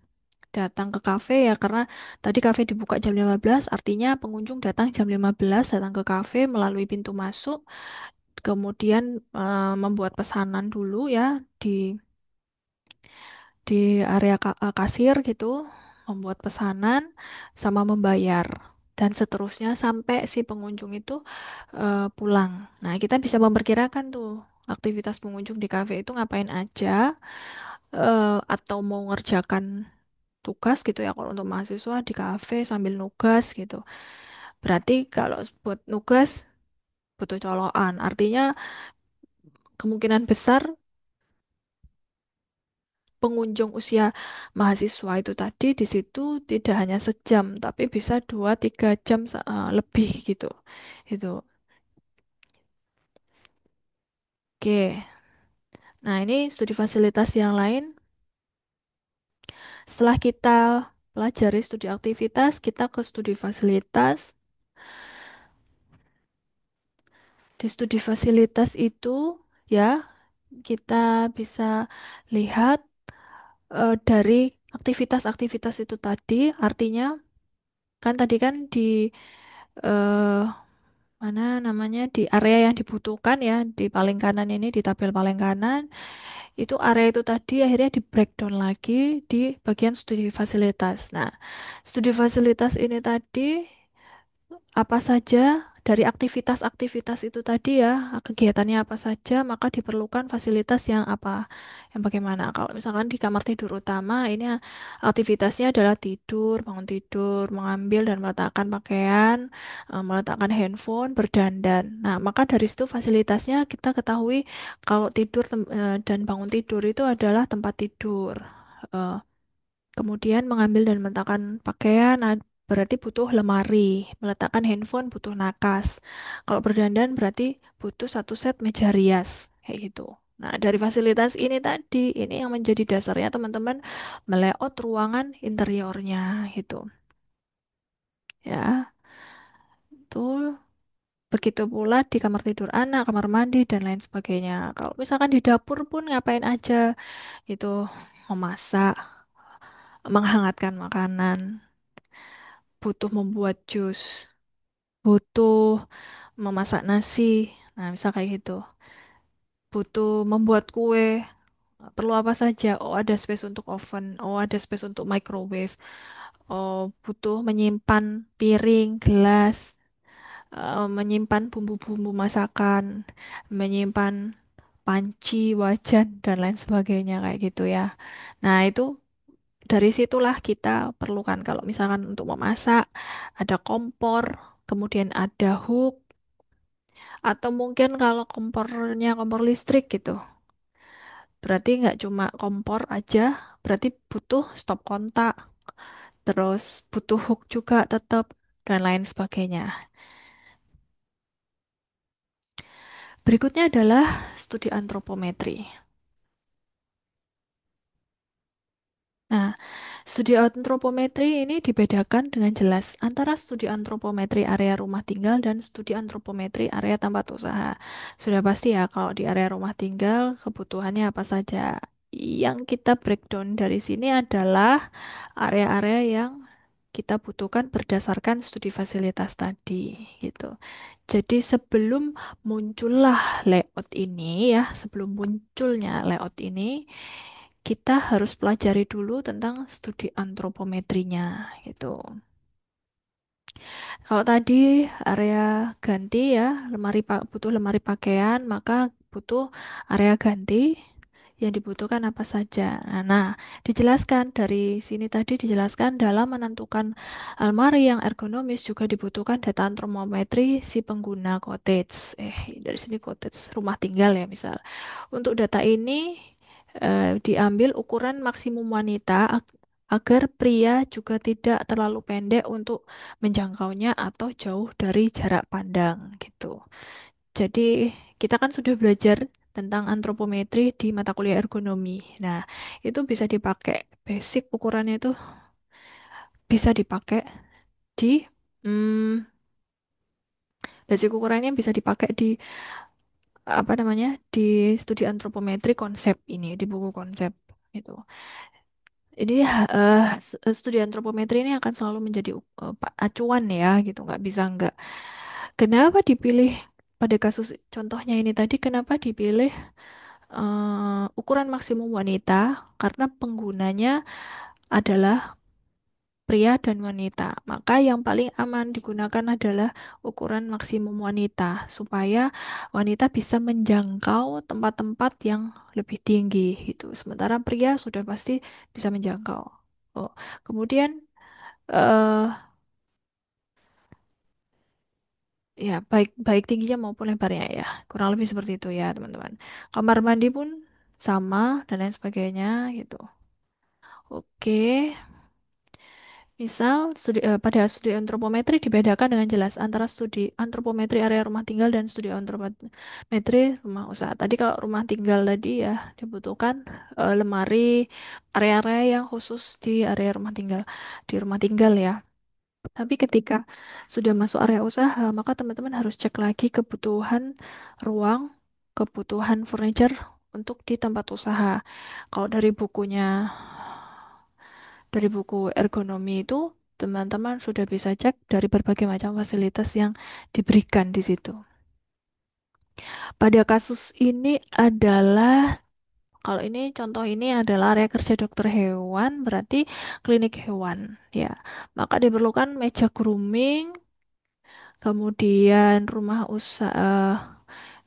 datang ke kafe ya karena tadi kafe dibuka jam 15 artinya pengunjung datang jam 15 datang ke kafe melalui pintu masuk kemudian membuat pesanan dulu ya di di area kasir gitu membuat pesanan sama membayar dan seterusnya sampai si pengunjung itu pulang. Nah, kita bisa memperkirakan tuh aktivitas pengunjung di kafe itu ngapain aja atau mau ngerjakan tugas gitu ya kalau untuk mahasiswa di kafe sambil nugas gitu. Berarti kalau buat nugas butuh colokan. Artinya kemungkinan besar pengunjung usia mahasiswa itu tadi di situ tidak hanya sejam, tapi bisa 2 3 jam lebih gitu. Itu. Oke. Nah, ini studi fasilitas yang lain. Setelah kita pelajari studi aktivitas, kita ke studi fasilitas. Di studi fasilitas itu ya kita bisa lihat dari aktivitas-aktivitas itu tadi, artinya kan tadi kan di eh, mana namanya di area yang dibutuhkan ya di paling kanan ini di tabel paling kanan itu area itu tadi akhirnya di breakdown lagi di bagian studi fasilitas. Nah, studi fasilitas ini tadi apa saja dari aktivitas-aktivitas itu tadi ya, kegiatannya apa saja, maka diperlukan fasilitas yang apa, yang bagaimana. Kalau misalkan di kamar tidur utama, ini aktivitasnya adalah tidur, bangun tidur, mengambil dan meletakkan pakaian, meletakkan handphone, berdandan. Nah, maka dari situ fasilitasnya kita ketahui kalau tidur dan bangun tidur itu adalah tempat tidur. Eh, Kemudian mengambil dan meletakkan pakaian, berarti butuh lemari. Meletakkan handphone butuh nakas. Kalau berdandan berarti butuh 1 set meja rias. Kayak gitu. Nah, dari fasilitas ini tadi, ini yang menjadi dasarnya teman-teman melayout ruangan interiornya gitu. Ya, betul. Begitu pula di kamar tidur anak, kamar mandi, dan lain sebagainya. Kalau misalkan di dapur pun ngapain aja, itu memasak, menghangatkan makanan, butuh membuat jus, butuh memasak nasi. Nah, misal kayak gitu. Butuh membuat kue. Perlu apa saja? Oh, ada space untuk oven. Oh, ada space untuk microwave. Oh, butuh menyimpan piring, gelas, menyimpan bumbu-bumbu masakan, menyimpan panci, wajan, dan lain sebagainya kayak gitu ya. Nah, itu dari situlah kita perlukan kalau misalkan untuk memasak, ada kompor, kemudian ada hook, atau mungkin kalau kompornya kompor listrik gitu. Berarti nggak cuma kompor aja, berarti butuh stop kontak, terus butuh hook juga tetap, dan lain sebagainya. Berikutnya adalah studi antropometri. Nah, studi antropometri ini dibedakan dengan jelas antara studi antropometri area rumah tinggal dan studi antropometri area tempat usaha. Sudah pasti ya kalau di area rumah tinggal kebutuhannya apa saja. Yang kita breakdown dari sini adalah area-area yang kita butuhkan berdasarkan studi fasilitas tadi gitu. Jadi sebelum muncullah layout ini ya, sebelum munculnya layout ini kita harus pelajari dulu tentang studi antropometrinya gitu. Kalau tadi area ganti ya, butuh lemari pakaian, maka butuh area ganti yang dibutuhkan apa saja. Nah, dijelaskan dari sini tadi dijelaskan dalam menentukan almari yang ergonomis juga dibutuhkan data antropometri si pengguna cottage. Dari sini cottage rumah tinggal ya misal. Untuk data ini diambil ukuran maksimum wanita agar pria juga tidak terlalu pendek untuk menjangkaunya atau jauh dari jarak pandang gitu. Jadi kita kan sudah belajar tentang antropometri di mata kuliah ergonomi. Nah, itu bisa dipakai basic ukurannya itu bisa dipakai di hmm, basic ukurannya bisa dipakai di apa namanya di studi antropometri konsep ini di buku konsep itu. Ini studi antropometri ini akan selalu menjadi acuan ya gitu nggak bisa nggak. Kenapa dipilih pada kasus contohnya ini tadi kenapa dipilih ukuran maksimum wanita? Karena penggunanya adalah pria dan wanita. Maka yang paling aman digunakan adalah ukuran maksimum wanita supaya wanita bisa menjangkau tempat-tempat yang lebih tinggi gitu. Sementara pria sudah pasti bisa menjangkau. Oh, kemudian eh Ya, baik baik tingginya maupun lebarnya ya. Kurang lebih seperti itu ya, teman-teman. Kamar mandi pun sama dan lain sebagainya gitu. Oke, misal pada studi antropometri dibedakan dengan jelas antara studi antropometri area rumah tinggal dan studi antropometri rumah usaha. Tadi kalau rumah tinggal tadi ya dibutuhkan lemari area-area yang khusus di area rumah tinggal, di rumah tinggal ya. Tapi ketika sudah masuk area usaha, maka teman-teman harus cek lagi kebutuhan ruang, kebutuhan furniture untuk di tempat usaha. Kalau dari buku ergonomi itu, teman-teman sudah bisa cek dari berbagai macam fasilitas yang diberikan di situ. Pada kasus ini adalah, kalau ini contoh ini adalah area kerja dokter hewan, berarti klinik hewan, ya. Maka diperlukan meja grooming, kemudian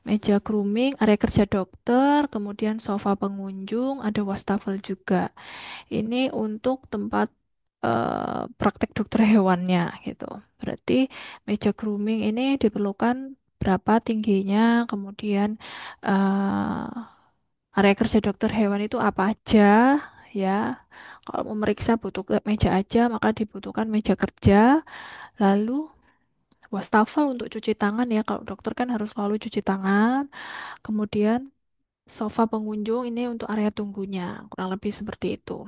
meja grooming, area kerja dokter, kemudian sofa pengunjung, ada wastafel juga. Ini untuk tempat praktek dokter hewannya gitu. Berarti meja grooming ini diperlukan berapa tingginya, kemudian eh, area kerja dokter hewan itu apa aja ya. Kalau memeriksa butuh meja aja, maka dibutuhkan meja kerja. Lalu wastafel untuk cuci tangan ya. Kalau dokter kan harus selalu cuci tangan. Kemudian sofa pengunjung ini untuk area tunggunya. Kurang lebih seperti itu.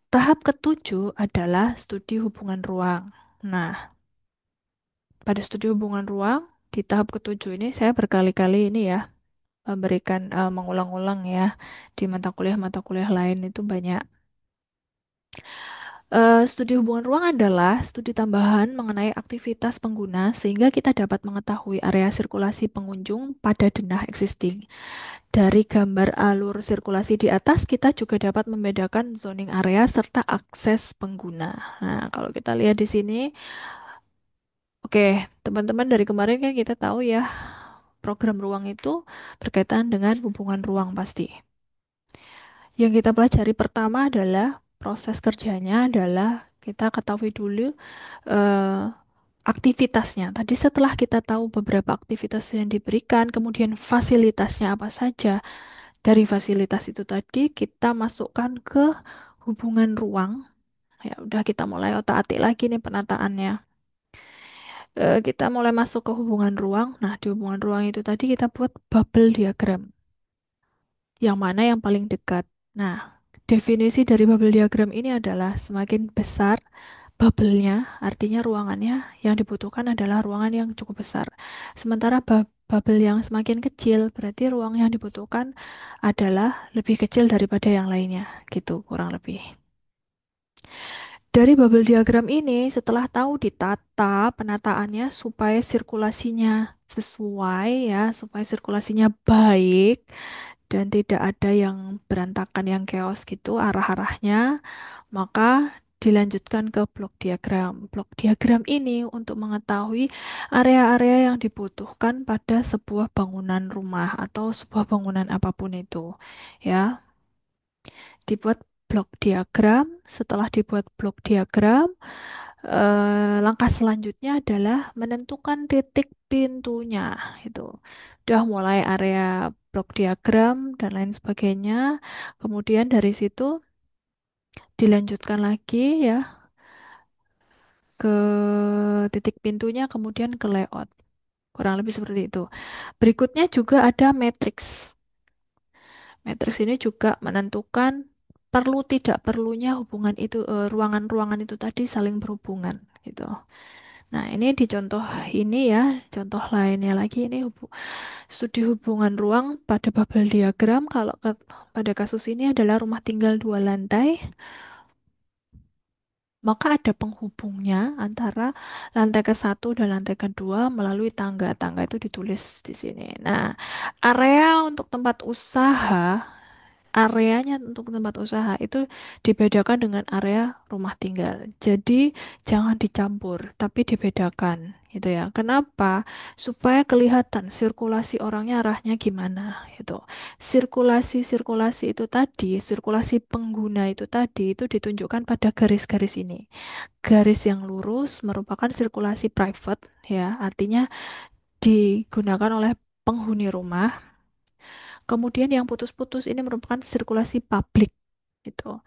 Tahap ketujuh adalah studi hubungan ruang. Nah, pada studi hubungan ruang, di tahap ketujuh ini saya berkali-kali ini ya memberikan mengulang-ulang ya di mata kuliah lain itu banyak. Studi hubungan ruang adalah studi tambahan mengenai aktivitas pengguna sehingga kita dapat mengetahui area sirkulasi pengunjung pada denah existing. Dari gambar alur sirkulasi di atas, kita juga dapat membedakan zoning area serta akses pengguna. Nah, kalau kita lihat di sini, oke, teman-teman dari kemarin kan kita tahu ya, program ruang itu berkaitan dengan hubungan ruang pasti. Yang kita pelajari pertama adalah proses kerjanya adalah kita ketahui dulu eh, aktivitasnya. Tadi setelah kita tahu beberapa aktivitas yang diberikan, kemudian fasilitasnya apa saja, dari fasilitas itu tadi kita masukkan ke hubungan ruang. Ya udah kita mulai otak-atik lagi nih penataannya. Kita mulai masuk ke hubungan ruang. Nah, di hubungan ruang itu tadi kita buat bubble diagram. Yang mana yang paling dekat. Nah, definisi dari bubble diagram ini adalah semakin besar bubble-nya, artinya ruangannya yang dibutuhkan adalah ruangan yang cukup besar. Sementara bubble yang semakin kecil, berarti ruang yang dibutuhkan adalah lebih kecil daripada yang lainnya, gitu kurang lebih. Dari bubble diagram ini, setelah tahu ditata penataannya supaya sirkulasinya sesuai ya, supaya sirkulasinya baik dan tidak ada yang berantakan, yang chaos gitu arah-arahnya, maka dilanjutkan ke blok diagram. Blok diagram ini untuk mengetahui area-area yang dibutuhkan pada sebuah bangunan rumah atau sebuah bangunan apapun itu. Ya, dibuat blok diagram. Setelah dibuat blok diagram, langkah selanjutnya adalah menentukan titik pintunya. Itu udah mulai area blok diagram dan lain sebagainya. Kemudian dari situ dilanjutkan lagi ya ke titik pintunya, kemudian ke layout. Kurang lebih seperti itu. Berikutnya juga ada matriks. Matriks ini juga menentukan perlu tidak perlunya hubungan itu, ruangan-ruangan itu tadi saling berhubungan gitu. Nah, ini di contoh ini ya, contoh lainnya lagi ini studi hubungan ruang pada bubble diagram. Kalau pada kasus ini adalah rumah tinggal 2 lantai, maka ada penghubungnya antara lantai ke-1 dan lantai kedua melalui tangga. Tangga itu ditulis di sini. Nah, area untuk tempat usaha, areanya untuk tempat usaha itu dibedakan dengan area rumah tinggal. Jadi, jangan dicampur, tapi dibedakan gitu ya. Kenapa? Supaya kelihatan sirkulasi orangnya arahnya gimana gitu. Sirkulasi-sirkulasi itu tadi, sirkulasi pengguna itu tadi itu ditunjukkan pada garis-garis ini. Garis yang lurus merupakan sirkulasi private ya, artinya digunakan oleh penghuni rumah. Kemudian yang putus-putus ini merupakan sirkulasi publik gitu.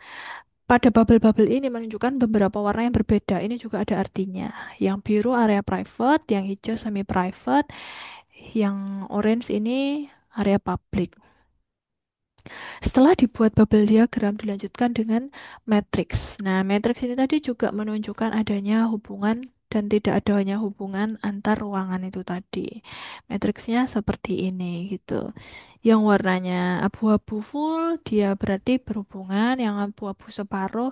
Pada bubble-bubble ini menunjukkan beberapa warna yang berbeda. Ini juga ada artinya. Yang biru area private, yang hijau semi private, yang orange ini area public. Setelah dibuat bubble diagram dilanjutkan dengan matrix. Nah, matrix ini tadi juga menunjukkan adanya hubungan dan tidak adanya hubungan antar ruangan itu tadi. Matriksnya seperti ini gitu. Yang warnanya abu-abu full dia berarti berhubungan, yang abu-abu separuh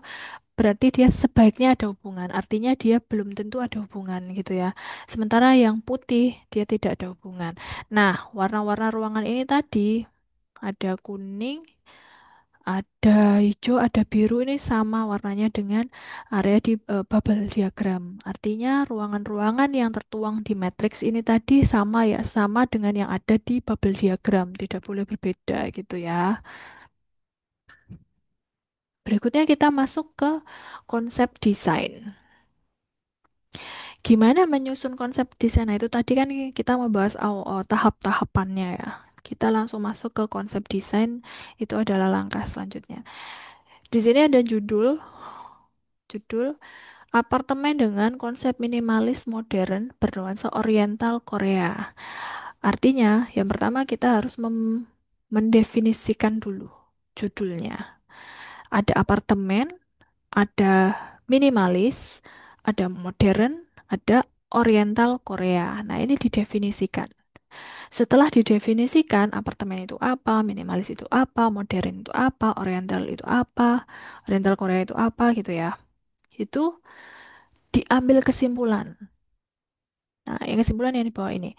berarti dia sebaiknya ada hubungan. Artinya dia belum tentu ada hubungan gitu ya. Sementara yang putih dia tidak ada hubungan. Nah, warna-warna ruangan ini tadi ada kuning, ada hijau, ada biru ini sama warnanya dengan area di bubble diagram. Artinya ruangan-ruangan yang tertuang di matriks ini tadi sama ya, sama dengan yang ada di bubble diagram, tidak boleh berbeda gitu ya. Berikutnya kita masuk ke konsep desain. Gimana menyusun konsep desain? Nah, itu tadi kan kita membahas tahap-tahapannya ya. Kita langsung masuk ke konsep desain, itu adalah langkah selanjutnya. Di sini ada judul apartemen dengan konsep minimalis modern bernuansa oriental Korea. Artinya, yang pertama kita harus mendefinisikan dulu judulnya. Ada apartemen, ada minimalis, ada modern, ada oriental Korea. Nah, ini didefinisikan. Setelah didefinisikan, apartemen itu apa, minimalis itu apa, modern itu apa, oriental itu apa, oriental Korea itu apa gitu ya. Itu diambil kesimpulan. Nah, yang kesimpulan yang di bawah ini.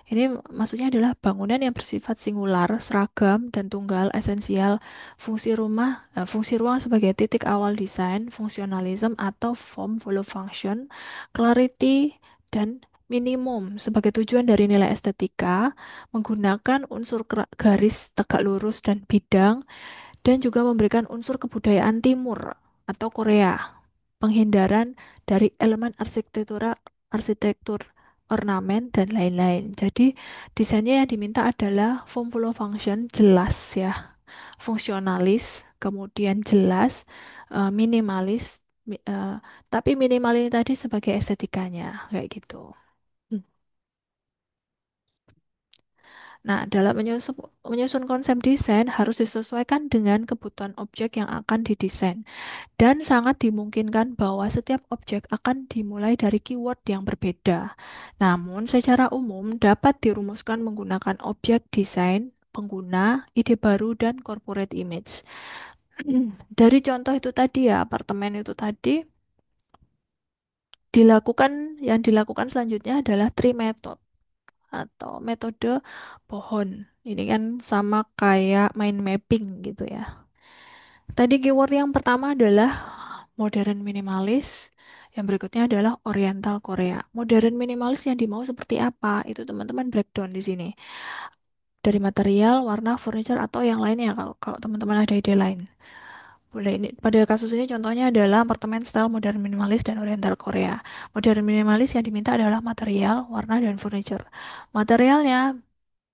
Ini maksudnya adalah bangunan yang bersifat singular, seragam, dan tunggal, esensial, fungsi ruang sebagai titik awal desain, fungsionalism atau form follow function, clarity, dan minimum sebagai tujuan dari nilai estetika, menggunakan unsur garis tegak lurus dan bidang, dan juga memberikan unsur kebudayaan Timur atau Korea, penghindaran dari elemen arsitektur, ornamen, dan lain-lain. Jadi, desainnya yang diminta adalah form follow function, jelas ya, fungsionalis, kemudian jelas, minimalis, tapi minimal ini tadi sebagai estetikanya, kayak gitu. Hmm. Nah, dalam menyusun konsep desain harus disesuaikan dengan kebutuhan objek yang akan didesain. Dan sangat dimungkinkan bahwa setiap objek akan dimulai dari keyword yang berbeda. Namun, secara umum dapat dirumuskan menggunakan objek desain, pengguna, ide baru, dan corporate image. Dari contoh itu tadi ya, apartemen itu tadi yang dilakukan selanjutnya adalah tree method atau metode pohon. Ini kan sama kayak mind mapping gitu ya. Tadi keyword yang pertama adalah modern minimalis. Yang berikutnya adalah oriental Korea. Modern minimalis yang dimau seperti apa? Itu teman-teman breakdown di sini. Dari material, warna, furniture, atau yang lainnya kalau teman-teman ada ide lain. Boleh ini pada kasus ini contohnya adalah apartemen style modern minimalis dan oriental Korea. Modern minimalis yang diminta adalah material, warna, dan furniture. Materialnya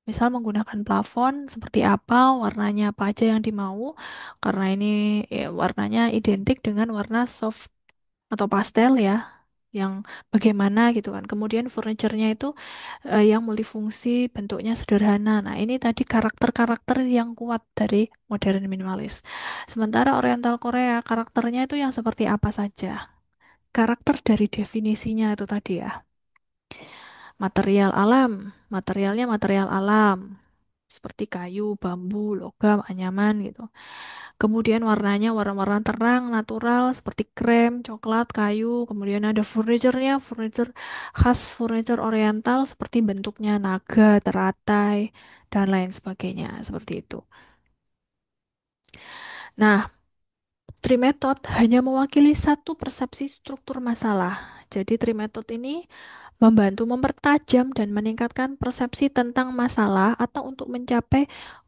misal menggunakan plafon seperti apa, warnanya apa aja yang dimau, karena ini warnanya identik dengan warna soft atau pastel ya, yang bagaimana gitu kan. Kemudian furniture-nya itu yang multifungsi, bentuknya sederhana. Nah, ini tadi karakter-karakter yang kuat dari modern minimalis. Sementara Oriental Korea, karakternya itu yang seperti apa saja. Karakter dari definisinya itu tadi ya. Material alam, materialnya material alam. Seperti kayu, bambu, logam, anyaman gitu. Kemudian warnanya warna-warna terang, natural, seperti krem, coklat, kayu. Kemudian ada furniture-nya, furniture khas furniture oriental, seperti bentuknya naga, teratai, dan lain sebagainya. Seperti itu. Nah, tree method hanya mewakili satu persepsi struktur masalah. Jadi tree method ini membantu mempertajam dan meningkatkan persepsi tentang masalah atau untuk mencapai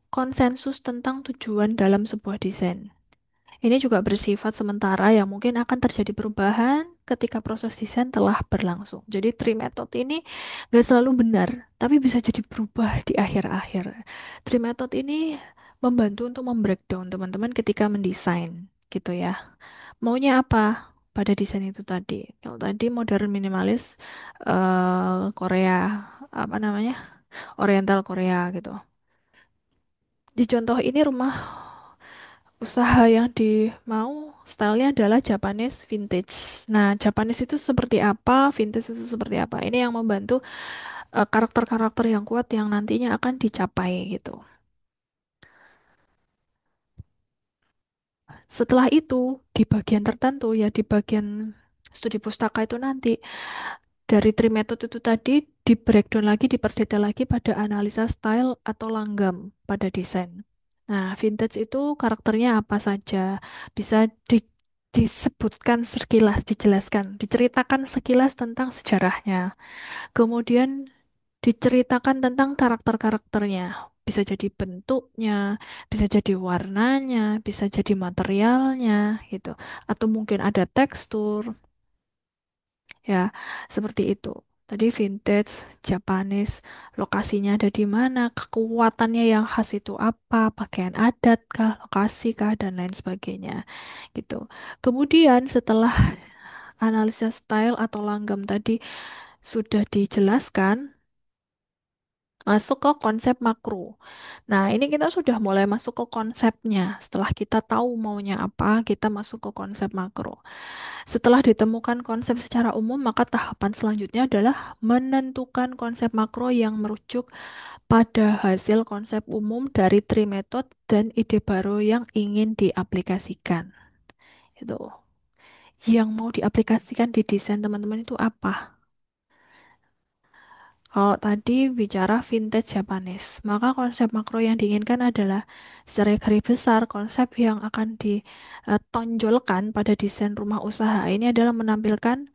konsensus tentang tujuan dalam sebuah desain. Ini juga bersifat sementara yang mungkin akan terjadi perubahan ketika proses desain telah berlangsung. Jadi tree method ini nggak selalu benar, tapi bisa jadi berubah di akhir-akhir. Tree method ini membantu untuk membreakdown teman-teman ketika mendesain, gitu ya. Maunya apa pada desain itu tadi? Kalau tadi modern minimalis Korea, apa namanya? Oriental Korea gitu. Di contoh ini rumah usaha yang dimau stylenya adalah Japanese vintage. Nah, Japanese itu seperti apa, vintage itu seperti apa. Ini yang membantu karakter-karakter yang kuat yang nantinya akan dicapai gitu. Setelah itu, di bagian tertentu ya di bagian studi pustaka itu nanti dari three method itu tadi di breakdown lagi, diperdetail lagi pada analisa style atau langgam pada desain. Nah, vintage itu karakternya apa saja? Bisa disebutkan sekilas, dijelaskan, diceritakan sekilas tentang sejarahnya. Kemudian diceritakan tentang karakter-karakternya. Bisa jadi bentuknya, bisa jadi warnanya, bisa jadi materialnya gitu. Atau mungkin ada tekstur. Ya, seperti itu. Tadi vintage, Japanese, lokasinya ada di mana, kekuatannya yang khas itu apa, pakaian adat kah, lokasi kah, dan lain sebagainya. Gitu. Kemudian setelah analisa style atau langgam tadi sudah dijelaskan, masuk ke konsep makro. Nah, ini kita sudah mulai masuk ke konsepnya. Setelah kita tahu maunya apa, kita masuk ke konsep makro. Setelah ditemukan konsep secara umum, maka tahapan selanjutnya adalah menentukan konsep makro yang merujuk pada hasil konsep umum dari tri metode dan ide baru yang ingin diaplikasikan. Itu. Yang mau diaplikasikan di desain teman-teman itu apa? Kalau tadi bicara vintage Japanese, maka konsep makro yang diinginkan adalah secara garis besar konsep yang akan ditonjolkan pada desain rumah usaha ini adalah menampilkan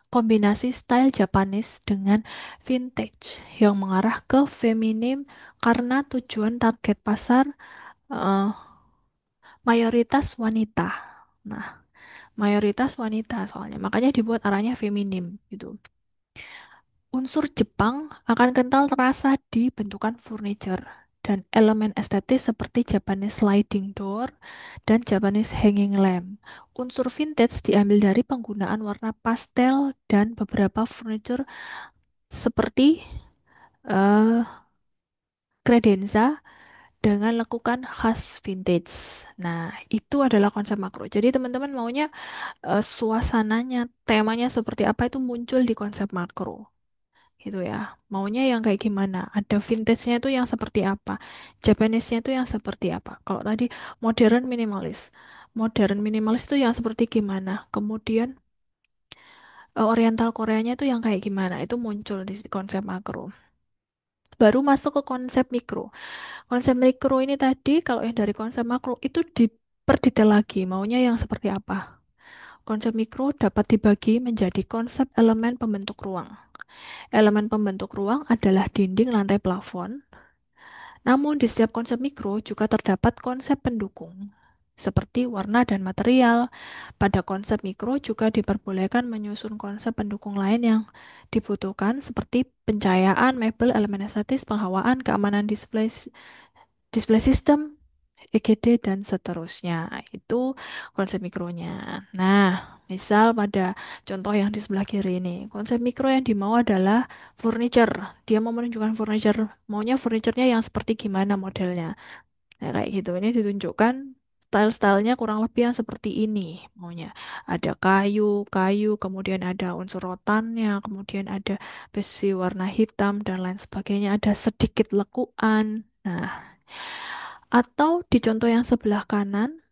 kombinasi style Japanese dengan vintage yang mengarah ke feminim karena tujuan target pasar eh, mayoritas wanita. Nah, mayoritas wanita soalnya, makanya dibuat arahnya feminim gitu. Unsur Jepang akan kental terasa di bentukan furniture dan elemen estetis seperti Japanese sliding door dan Japanese hanging lamp. Unsur vintage diambil dari penggunaan warna pastel dan beberapa furniture seperti eh kredenza dengan lekukan khas vintage. Nah, itu adalah konsep makro. Jadi teman-teman maunya suasananya, temanya seperti apa itu muncul di konsep makro. Gitu ya. Maunya yang kayak gimana? Ada vintage-nya itu yang seperti apa? Japanese-nya itu yang seperti apa? Kalau tadi modern minimalis. Modern minimalis itu yang seperti gimana? Kemudian Oriental Koreanya itu yang kayak gimana? Itu muncul di konsep makro. Baru masuk ke konsep mikro. Konsep mikro ini tadi, kalau yang dari konsep makro itu diperdetail lagi, maunya yang seperti apa. Konsep mikro dapat dibagi menjadi konsep elemen pembentuk ruang. Elemen pembentuk ruang adalah dinding, lantai, plafon. Namun di setiap konsep mikro juga terdapat konsep pendukung, seperti warna dan material. Pada konsep mikro juga diperbolehkan menyusun konsep pendukung lain yang dibutuhkan, seperti pencahayaan, mebel, elemen estetis, penghawaan, keamanan display system, EGD, dan seterusnya. Itu konsep mikronya. Nah, misal pada contoh yang di sebelah kiri ini, konsep mikro yang dimau adalah furniture. Dia mau menunjukkan furniture, maunya furniturnya yang seperti gimana modelnya. Nah, kayak gitu. Ini ditunjukkan style-stylenya kurang lebih yang seperti ini maunya. Ada kayu, kemudian ada unsur rotannya, kemudian ada besi warna hitam, dan lain sebagainya. Ada sedikit lekuan. Nah, atau di contoh yang sebelah kanan,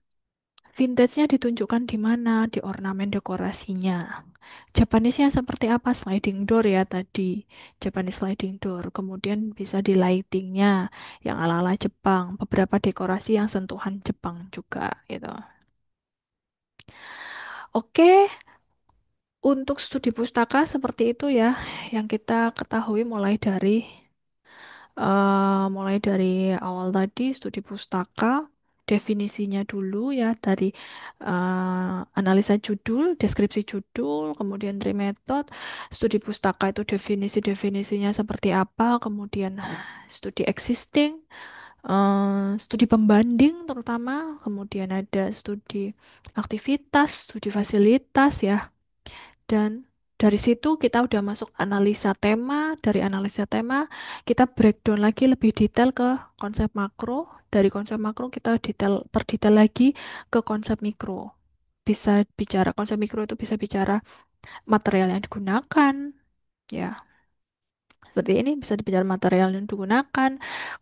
vintage-nya ditunjukkan di mana, di ornamen dekorasinya. Japanese-nya seperti apa? Sliding door ya tadi. Japanese sliding door. Kemudian bisa di lighting-nya yang ala-ala Jepang. Beberapa dekorasi yang sentuhan Jepang juga gitu. Oke, Untuk studi pustaka seperti itu ya, yang kita ketahui mulai dari awal tadi studi pustaka, definisinya dulu ya dari analisa judul, deskripsi judul, kemudian tri metode, studi pustaka itu definisi-definisinya seperti apa, kemudian studi existing, studi pembanding terutama, kemudian ada studi aktivitas, studi fasilitas ya. Dan dari situ kita udah masuk analisa tema. Dari analisa tema, kita breakdown lagi lebih detail ke konsep makro. Dari konsep makro kita perdetail lagi ke konsep mikro. Bisa bicara konsep mikro itu bisa bicara material yang digunakan. Ya, seperti ini bisa dibicara material yang digunakan,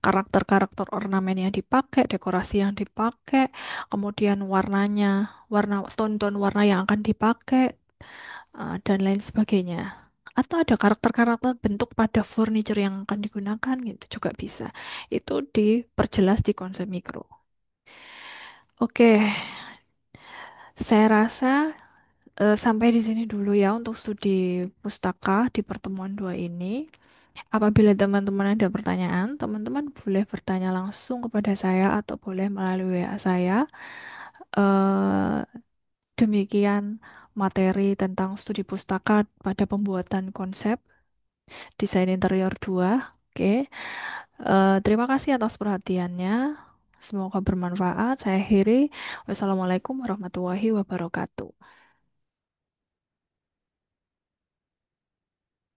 karakter-karakter ornamen yang dipakai, dekorasi yang dipakai, kemudian warnanya, ton-ton warna yang akan dipakai, dan lain sebagainya. Atau ada karakter-karakter bentuk pada furniture yang akan digunakan gitu juga bisa. Itu diperjelas di konsep mikro. Oke, saya rasa sampai di sini dulu ya untuk studi pustaka di pertemuan dua ini. Apabila teman-teman ada pertanyaan, teman-teman boleh bertanya langsung kepada saya atau boleh melalui WA saya. Eh, Demikian materi tentang studi pustaka pada pembuatan konsep desain interior 2. Oke. Terima kasih atas perhatiannya. Semoga bermanfaat. Saya akhiri. Wassalamualaikum warahmatullahi wabarakatuh.